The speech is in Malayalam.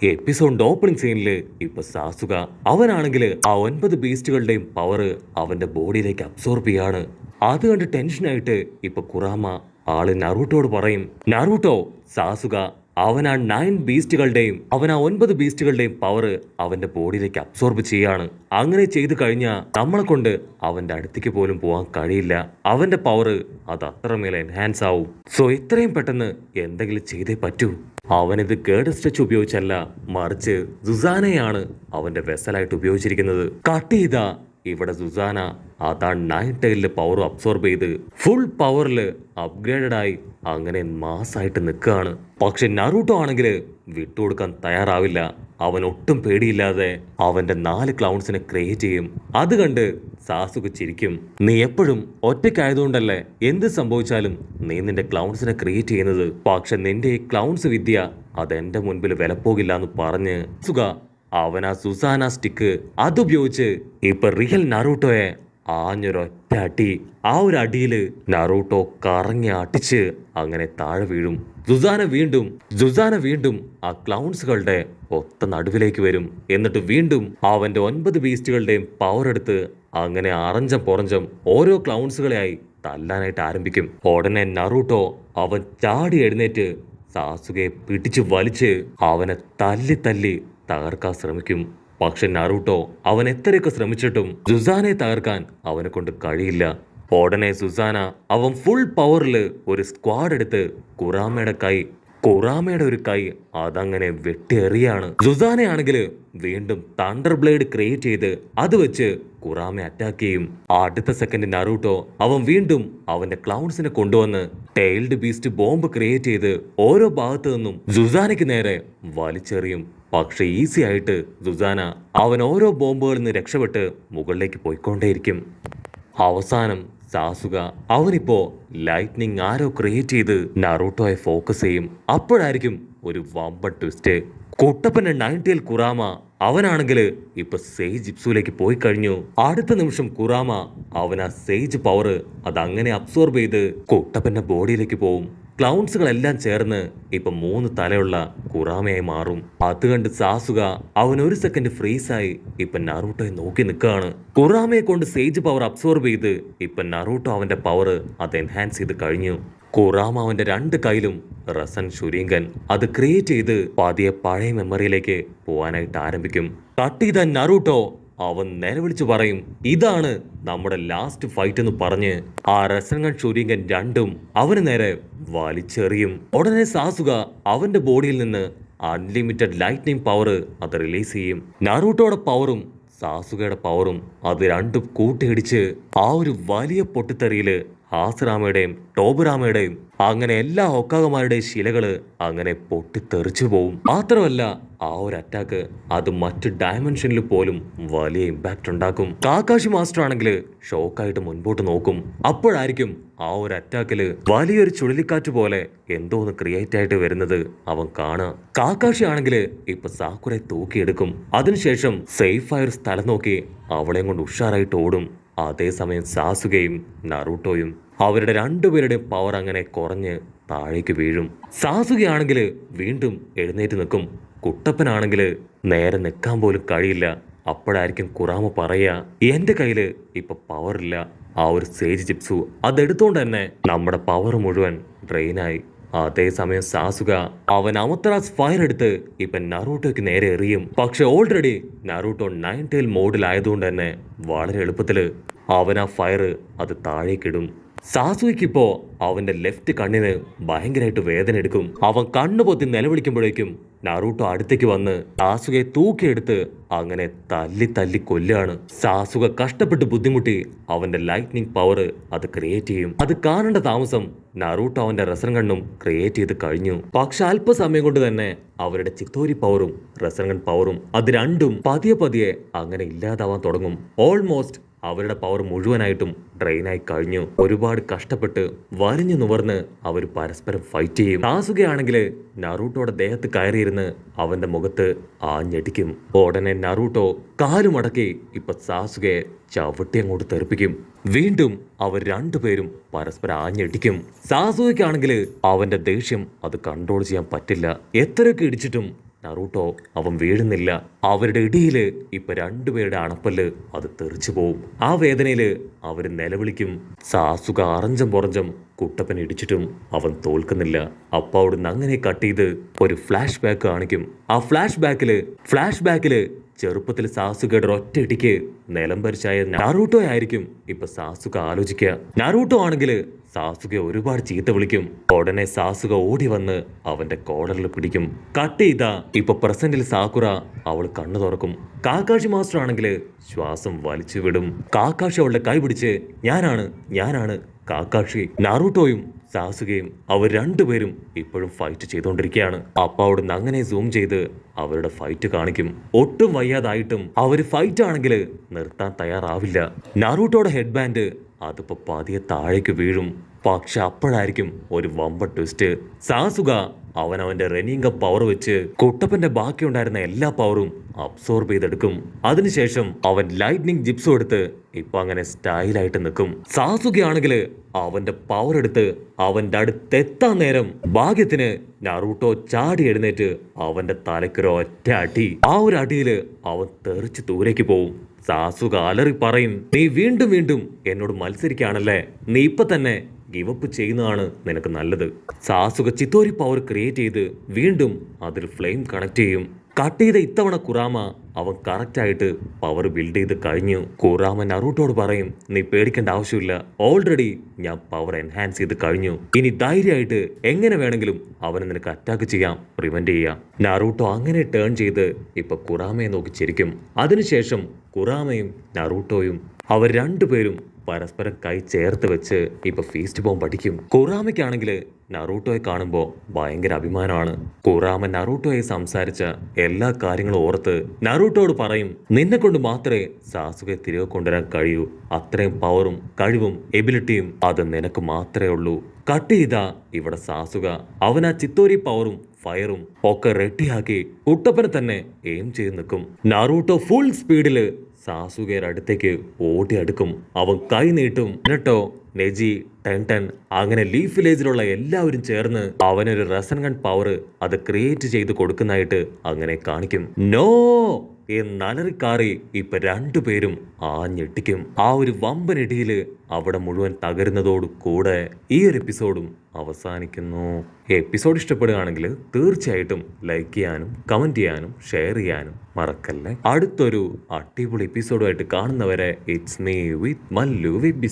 എപ്പിസോഡിന്റെ ഓപ്പണിംഗ് സീനില് ഇപ്പൊ സാസുക അവനാണെങ്കിൽ ആ 9 ബീസ്റ്റുകളുടെയും പവർ അവന്റെ ബോഡിയിലേക്ക് അബ്സോർബ് ചെയ്യാണ്. അത് കണ്ട് ടെൻഷനായിട്ട് ഇപ്പൊ കുറാമ ആള് നറൂട്ടോട് പറയും, നറൂട്ടോ, സാസുക അവൻ ആ 9 ബീസ്റ്റുകളുടെയും പവർ അവന്റെ ബോഡിയിലേക്ക് അബ്സോർബ് ചെയ്യാണ്. അങ്ങനെ ചെയ്തു കഴിഞ്ഞാൽ നമ്മളെ കൊണ്ട് അവന്റെ അടുത്തേക്ക് പോലും പോകാൻ കഴിയില്ല. അവന്റെ പവർ അത് അത്രമേൽ എൻഹാൻസ് ആവും. സോ എത്രയും പെട്ടെന്ന് എന്തെങ്കിലും ചെയ്തേ പറ്റൂ. അവനിത് കേഡ് സ്ട്രെച്ച് ഉപയോഗിച്ചല്ല, മറിച്ച് സുസാനയാണ് അവന്റെ വെസലായിട്ട് ഉപയോഗിച്ചിരിക്കുന്നത്. കട്ട് ചെയ്ത ഇവിടെ സുസാന അതാ 9 ടൈലില് പവർ അബ്സോർബ് ചെയ്ത് ഫുൾ പവറിൽ അപ്ഗ്രേഡഡ് ആയി അങ്ങനെ മാസായിട്ട് നിൽക്കുകയാണ്. പക്ഷെ നറൂട്ടോ ആണെങ്കിൽ വിട്ടുകൊടുക്കാൻ തയ്യാറാവില്ല. അവൻ ഒട്ടും പേടിയില്ലാതെ അവന്റെ 4 ക്ലൗൺസിനെ ക്രിയേറ്റ് ചെയ്യും. അത് കണ്ട് സാസുക ചിരിക്കും. നീ എപ്പോഴും ഒറ്റയ്ക്കായതുകൊണ്ടല്ലേ എന്ത് സംഭവിച്ചാലും നീ നിന്റെ ക്ലൗൺസിനെ ക്രിയേറ്റ് ചെയ്യുന്നത്. പക്ഷെ നിന്റെ ഈ ക്ലൗൺസ് വിദ്യ അതെന്റെ മുൻപിൽ വിലപ്പോകില്ല എന്ന് പറഞ്ഞ് സുക അവൻ ആ സുസാന സ്റ്റിക്ക് അതുപയോഗിച്ച് ഇപ്പൊ റിയൽ നറൂട്ടോയെ ആഞ്ഞൊരൊറ്റ അടി. ആ ഒരു അടിയില് നറൂട്ടോ കറങ്ങി അടിച്ച് അങ്ങനെ താഴെ വീഴും. സുസാന വീണ്ടും ആ ക്ലൗൺസുകളുടെ ഒത്ത നടുവിലേക്ക് വരും. എന്നിട്ട് വീണ്ടും അവന്റെ 9 ബീസ്റ്റുകളുടെയും പവർ എടുത്ത് അങ്ങനെ അറഞ്ചം പൊറഞ്ചം ഓരോ ക്ലൗൺസുകളെയായി തല്ലാനായിട്ട് ആരംഭിക്കും. ഉടനെ നറൂട്ടോ അവൻ ചാടി എഴുന്നേറ്റ് സാസുകയെ പിടിച്ചു വലിച്ച് അവനെ തല്ലി തകർക്കാൻ ശ്രമിക്കും. പക്ഷെ നറൂട്ടോ അവൻ എത്രയൊക്കെ ശ്രമിച്ചിട്ടും സുസാനയെ തകർക്കാൻ അവനെ കൊണ്ട് കഴിയില്ല. ഉടനെ സുസാന അവൻ ഫുൾ പവറിൽ ഒരു സ്ക്വാഡ് എടുത്ത് കുറാമയുടെ ഒരു കൈ അതങ്ങനെ വെട്ടിയെറിയാണ്. സുസാനയാണെങ്കിൽ വീണ്ടും തണ്ടർ ബ്ലേഡ് ക്രിയേറ്റ് ചെയ്ത് അത് വെച്ച് കുറാമെ അറ്റാക്ക് ചെയ്യും. അടുത്ത സെക്കൻഡ് നറൂട്ടോ അവൻ വീണ്ടും അവന്റെ ക്ലൗൺസിനെ കൊണ്ടുവന്ന് ടെയിൽഡ് ബീസ്റ്റ് ബോംബ് ക്രിയേറ്റ് ചെയ്ത് ഓരോ ഭാഗത്തു നിന്നും സുസാനയ്ക്ക് നേരെ വലിച്ചെറിയും. പക്ഷെ ഈസി ആയിട്ട് സുസാന അവൻ ഓരോ ബോംബുകളിൽ നിന്ന് രക്ഷപ്പെട്ട് മുകളിലേക്ക് പോയിക്കൊണ്ടേയിരിക്കും. അവസാനം സാസുക അവനിപ്പോ ലൈറ്റ്നിങ് ആരോ ക്രിയേറ്റ് ചെയ്ത് നറൂട്ടോയെ ഫോക്കസ് ചെയ്യും. അപ്പോഴായിരിക്കും ഒരു വമ്പൻ ട്വിസ്റ്റ്. കുട്ടപ്പന്റെ 9 ടൈൽ കുറാമ അവനാണെങ്കിൽ ഇപ്പൊ സേജ് ജിപ്സുലേക്ക് പോയി കഴിഞ്ഞു. അടുത്ത നിമിഷം കുറാമ അവൻ ആ സേജ് പവർ അതങ്ങനെ അബ്സോർബ് ചെയ്ത് കുട്ടപ്പന്റെ ബോഡിയിലേക്ക് പോവും. ക്ലൗൺസുകളെല്ലാം ചേർന്ന് ഇപ്പൊ 3 തലയുള്ള കുറാമയായി മാറും. അത് കണ്ട് സാസുക അവൻ ഒരു സെക്കൻഡ് ഫ്രീസായി ഇപ്പൊ നറൂട്ടോയെ നോക്കി നിൽക്കുകയാണ്. കുറാമയെ കൊണ്ട് സേജ് പവർ അബ്സോർബ് ചെയ്ത് ഇപ്പൊ നറൂട്ടോ അവന്റെ പവർ അത് എൻഹാൻസ് ചെയ്ത് കഴിഞ്ഞു. കുറാമ അവന്റെ 2 കൈയിലും റസൻ ഷുരീങ്കൻ അത് ക്രിയേറ്റ് ചെയ്ത് പതിയെ പഴയ മെമ്മറിയിലേക്ക് പോവാനായിട്ട് ആരംഭിക്കും. കട്ട് ചെയ്ത നറൂട്ടോ അവൻ നിലവിളിച്ചു പറയും, ഇതാണ് നമ്മുടെ ലാസ്റ്റ് ഫൈറ്റ് എന്ന് പറഞ്ഞ് ആ റസൻഗൺ ഷുരീങ്കൻ 2ഉം അവന് നേരെ വലിച്ചെറിയും. ഉടനെ സാസുക അവന്റെ ബോഡിയിൽ നിന്ന് അൺലിമിറ്റഡ് ലൈറ്റ്നിങ് പവർ അത് റിലീസ് ചെയ്യും. നറൂട്ടോയുടെ പവറും സാസുകയുടെ പവറും അത് രണ്ടും കൂട്ടിയിടിച്ച് ആ ഒരു വലിയ പൊട്ടിത്തെറിയില് ഹാസ്റാമയുടെയും ടോബുറാമയുടെയും അങ്ങനെ എല്ലാ ഹൊക്കാഗമാരുടെയും ശിലകള് അങ്ങനെ പൊട്ടിത്തെറിച്ചു പോവും. മാത്രമല്ല ആ ഒരു അറ്റാക്ക് അത് മറ്റു ഡയമെൻഷനിൽ പോലും വലിയ ഇമ്പാക്ട് ഉണ്ടാക്കും. കാക്കാഷി മാസ്റ്റർ ആണെങ്കിൽ ഷോക്കായിട്ട് മുൻപോട്ട് നോക്കും. അപ്പോഴായിരിക്കും ആ ഒരു അറ്റാക്കില് വലിയൊരു ചുഴലിക്കാറ്റ് പോലെ എന്തോ ഒന്ന് ക്രിയേറ്റ് ആയിട്ട് വരുന്നത് അവൻ കാണാം. കാക്കാഷി ആണെങ്കിൽ ഇപ്പൊ സാക്കുറെ തൂക്കിയെടുക്കും. അതിനുശേഷം സേഫായ ഒരു സ്ഥലം നോക്കി അവളെയും കൊണ്ട് ഉഷാറായിട്ട് ഓടും. അതേസമയം സാസുകയും നറൂട്ടോയും അവരുടെ 2 പേരുടെയും പവർ അങ്ങനെ കുറഞ്ഞ് താഴേക്ക് വീഴും. സാസുകയാണെങ്കിൽ വീണ്ടും എഴുന്നേറ്റ് നിൽക്കും. കുട്ടപ്പനാണെങ്കിൽ നേരെ നിൽക്കാൻ പോലും കഴിയില്ല. അപ്പോഴായിരിക്കും കുറാമ പറയുക, എന്റെ കയ്യില് ഇപ്പൊ പവറില്ല. ആ ഒരു സേജ് ജിപ്സു അതെടുത്തോണ്ട് തന്നെ നമ്മുടെ പവർ മുഴുവൻ ഡ്രെയിനായി. അതേസമയം സാസുക അവൻ അമത്രാസ് ഫയർ എടുത്ത് ഇപ്പൊ നറൂട്ടോയ്ക്ക് നേരെ എറിയും. പക്ഷെ ഓൾറെഡി നറൂട്ടോ 9 ടൈൽ മോഡിലായതുകൊണ്ട് തന്നെ വളരെ എളുപ്പത്തില് അവൻ ആ ഫയർ അത് താഴേക്കിടും. സാസുയ്ക്കിപ്പോ അവന്റെ ലെഫ്റ്റ് കണ്ണിന് ഭയങ്കരമായിട്ട് വേദന എടുക്കും. അവൻ കണ്ണു പൊത്തി നിലവിളിക്കുമ്പോഴേക്കും നറൂട്ടോ അടുത്തേക്ക് വന്ന് സാസുകയെ തൂക്കിയെടുത്ത് അങ്ങനെ തല്ലി കൊല്ലാണ്. സാസുക കഷ്ടപ്പെട്ട് ബുദ്ധിമുട്ടി അവന്റെ ലൈറ്റ്നിങ് പവർ അത് ക്രിയേറ്റ് ചെയ്യും. അത് കാണേണ്ട താമസം നറൂട്ടോ അവന്റെ റസൻഗണ്ണും ക്രിയേറ്റ് ചെയ്ത് കഴിഞ്ഞു. പക്ഷെ അല്പസമയം കൊണ്ട് തന്നെ അവരുടെ ചിത്തോരി പവറും റസൻഗൺ പവറും അത് രണ്ടും പതിയെ അങ്ങനെ ഇല്ലാതാവാൻ തുടങ്ങും. ഓൾമോസ്റ്റ് അവരുടെ പവർ മുഴുവനായിട്ടും ഡ്രെയിനായി കഴിഞ്ഞു. ഒരുപാട് കഷ്ടപ്പെട്ട് വരിഞ്ഞു നുവർന്ന് അവർ പരസ്പരം ഫൈറ്റ് ചെയ്യും. സാസുകയാണെങ്കിൽ നറൂട്ടോയുടെ ദേഹത്ത് കയറിയിരുന്ന് അവന്റെ മുഖത്ത് ആഞ്ഞടിക്കും. ഉടനെ നറൂട്ടോ കാലുമടക്കി ഇപ്പൊ സാസുകയെ ചവിട്ടി അങ്ങോട്ട് തെറിപ്പിക്കും. വീണ്ടും അവർ 2 പേരും പരസ്പരം ആഞ്ഞടിക്കും. സാസുകയ്ക്കാണെങ്കിൽ അവന്റെ ദേഷ്യം അത് കൺട്രോൾ ചെയ്യാൻ പറ്റില്ല. എത്രയൊക്കെ ഇടിച്ചിട്ടും നറൂട്ടോ അവൻ വീഴുന്നില്ല. അവരുടെ ഇടിയില് ഇപ്പൊ രണ്ടുപേരുടെ അണപ്പല്ല് അത് തെറിച്ചു പോവും. ആ വേദനയില് അവര് നിലവിളിക്കും. സാസുക അറഞ്ചം പുറഞ്ചം കുട്ടപ്പൻ ഇടിച്ചിട്ടും അവൻ തോൽക്കുന്നില്ല. അപ്പൊ അവിടുന്ന് അങ്ങനെ കട്ട് ചെയ്ത് ഒരു ഫ്ലാഷ് ബാക്ക് കാണിക്കും. ആ ഫ്ലാഷ് ബാക്കില് ചെറുപ്പത്തിൽ സാസുകയുടെ ഒറ്റ ഇടിക്ക് നിലം പരിച്ചായ നാറൂട്ടോ ആയിരിക്കും ഇപ്പൊ സാസുക ആലോചിക്കുക. നാറൂട്ടോ ആണെങ്കിൽ സാസുക ഒരുപാട് ചീത്ത വിളിക്കും. ഉടനെ സാസുക ഓടി വന്ന് അവന്റെ കോളറിൽ പിടിക്കും. കട്ട് ചെയ്താ ഇപ്പൊ പ്രസന്റിൽ സാക്കുറ അവൾ കണ്ണു തുറക്കും. കാക്കാഷി മാസ്റ്റർ ആണെങ്കിൽ ശ്വാസം വലിച്ചു വിടും. കാക്കാഷി അവളുടെ കൈ പിടിച്ച് ഞാനാണ് കാക്കാഷി. നാറൂട്ടോയും സാസുകയും അവർ രണ്ടുപേരും ഇപ്പോഴും ഫൈറ്റ് ചെയ്തുകൊണ്ടിരിക്കുകയാണ്. അപ്പൊ അവിടുന്ന് അങ്ങനെ സൂം ചെയ്ത് അവരുടെ ഫൈറ്റ് കാണിക്കും. ഒട്ടും വയ്യാതായിട്ടും അവര് ഫൈറ്റ് ആണെങ്കിൽ നിർത്താൻ തയ്യാറാവില്ല. നാറൂട്ടോയുടെ ഹെഡ് ബാൻഡ് അതിപ്പോ പതിയെ താഴേക്ക് വീഴും. പക്ഷെ അപ്പോഴായിരിക്കും ഒരു വമ്പ ട്വിസ്റ്റ്. സാസുക അവന്റെ റെനിങ്ക പവർ വെച്ച് കുട്ടപ്പന്റെ ബാക്കിയുണ്ടായിരുന്ന എല്ലാ പവറും അബ്സോർബ് ചെയ്തെടുക്കും. അതിനുശേഷം അവൻ ലൈറ്റ്നിങ് ജിപ്സും എടുത്ത് ഇപ്പൊ അങ്ങനെ സ്റ്റൈലായിട്ട് നിൽക്കും. സാസുകയാണെങ്കിൽ അവന്റെ പവർ എടുത്ത് അവന്റെ അടുത്തെത്താൻ നേരം ഭാഗ്യത്തിന് നറൂട്ടോ ചാടി എഴുന്നേറ്റ് അവന്റെ തലക്കൊരു ഒറ്റ അടി. ആ ഒരു അടിയില് അവൻ തെറിച്ച് ദൂരേക്ക് പോവും. സാസുക അലറി പറയും, നീ വീണ്ടും എന്നോട് മത്സരിക്കുകയാണല്ലേ, നീ ഇപ്പൊ തന്നെ ഗിവപ്പ് ചെയ്യുന്നതാണ് നിനക്ക് നല്ലത്. സാസുക ചിത്തോരി പവർ ക്രിയേറ്റ് ചെയ്ത് വീണ്ടും അതിൽ ഫ്ലെയിം കണക്ട് ചെയ്യും. കട്ട് ചെയ്ത ഇത്തവണ കുറാമ അവൻ കറക്റ്റായിട്ട് പവർ ബിൽഡ് ചെയ്ത് കഴിഞ്ഞു. കുറാമ നറൂട്ടോട് പറയും, നീ പേടിക്കേണ്ട ആവശ്യമില്ല, ഓൾറെഡി ഞാൻ പവർ എൻഹാൻസ് ചെയ്ത് കഴിഞ്ഞു. ഇനി ധൈര്യമായിട്ട് എങ്ങനെ വേണമെങ്കിലും അവനെ നിനക്ക് അറ്റാക്ക് ചെയ്യാം, പ്രിവെന്റ് ചെയ്യാം. നറൂട്ടോ അങ്ങനെ ടേൺ ചെയ്ത് ഇപ്പൊ കുറാമയെ നോക്കി ചിരിക്കും. അതിനുശേഷം കുറാമയും നറൂട്ടോയും അവർ രണ്ടുപേരും പരസ്പരം കൈ ചേർത്ത് വെച്ച് ഇപ്പൊ ഫീസ്റ്റ് പോകാൻ പഠിക്കും. കുറാമയ്ക്കാണെങ്കിൽ നറൂട്ടോയെ കാണുമ്പോൾ ഭയങ്കര അഭിമാനമാണ്. കുറാമ നറൂട്ടോയെ സംസാരിച്ച എല്ലാ കാര്യങ്ങളും ഓർത്ത് നറൂട്ടോയോട് പറയും, നിന്നെ കൊണ്ട് മാത്രമേ സാസുകയെ തിരികെ കൊണ്ടുവരാൻ കഴിയൂ. അത്രയും പവറും കഴിവും എബിലിറ്റിയും അത് നിനക്ക് മാത്രമേ ഉള്ളൂ. കട്ട് ചെയ്താ ഇവിടെ സാസുക അവൻ ആ ചിത്തോരി പവറും ഫയറും ഒക്കെ റെഡിയാക്കി കുട്ടപ്പനെ തന്നെ എയിം ചെയ്ത് നിൽക്കും. നറൂട്ടോ ഫുൾ സ്പീഡില് സാസുകയുടെ അടുത്തേക്ക് ഓടി അടുക്കും. അവൻ കൈ നീട്ടും. എന്നിട്ടോ നെജി, ടെൻടൻ അങ്ങനെ ലീഫ് വില്ലേജിലുള്ള എല്ലാവരും ചേർന്ന് അവനൊരു റസൻഗൺ പവർ അത് ക്രിയേറ്റ് ചെയ്ത് കൊടുക്കുന്നതായിട്ട് അങ്ങനെ കാണിക്കും. നോ എന്നലറിക്കാറി ഇപ്പൊ രണ്ടുപേരും ആഞ്ഞെട്ടിക്കും. ആ ഒരു വമ്പൻ ഇടിയില് അവിടെ മുഴുവൻ തകരുന്നതോടു കൂടെ ഈ ഒരു എപ്പിസോഡും അവസാനിക്കുന്നു. എപ്പിസോഡ് ഇഷ്ടപ്പെടുകയാണെങ്കിൽ തീർച്ചയായിട്ടും ലൈക്ക് ചെയ്യാനും കമന്റ് ചെയ്യാനും ഷെയർ ചെയ്യാനും മറക്കല്ലേ. അടുത്തൊരു അടിപൊളി എപ്പിസോഡുമായിട്ട് കാണുന്നവരെ ഇറ്റ്സ് മീ വിത്ത് മല്ലു വിബി.